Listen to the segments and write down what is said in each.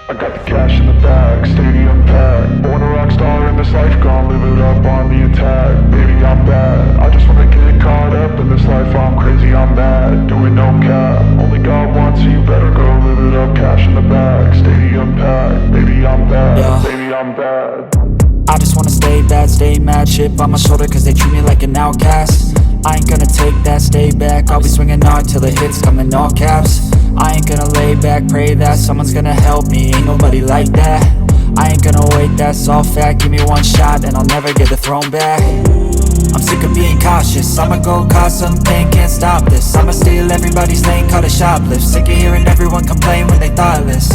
I got the cash in the bag, stadium packed. Born a rock star in this life, gon' live it up on the attack. Baby, I'm bad, I just wanna get caught up in this life. I'm crazy, I'm mad, doing no cap. Only God wants, so you better go live it up. Cash in the bag, stadium packed. Baby, I'm bad, Yeah. baby, I'm bad. I just wanna stay bad, stay mad. Chip on my shoulder cause they treat me like an outcast. I ain't gonna take that, stay back. I'll be swinging hard till the hits come in all caps. I ain't gonna lay back, pray that someone's gonna help me. Ain't nobody like that. I ain't gonna wait, that's all fact. Give me one shot and I'll never get the throne back. I'm sick of being cautious, I'ma go cause something, can't stop this. I'ma steal everybody's lane, call it shoplift. Sick of hearing everyone complain when they thoughtless.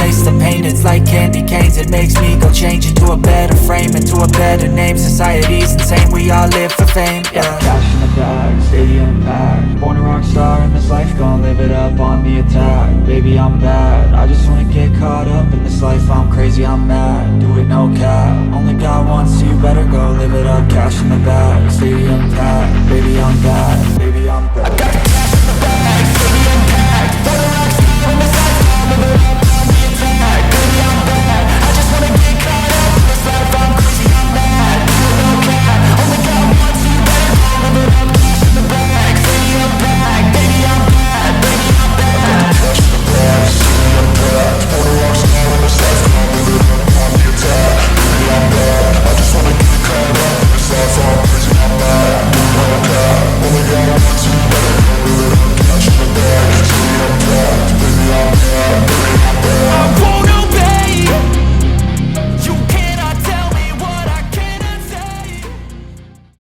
Taste the pain, it's like candy canes. It makes me go change into a better frame, into a better name. Society's insane, we all live for fame, yeah. Cash in the bag, stadium packed. Born a rock star in this life, gon' live it up on the attack. Baby, I'm bad, I just wanna get caught up in this life. I'm crazy, I'm mad, do it no cap. Only God wants, so you better go live it up.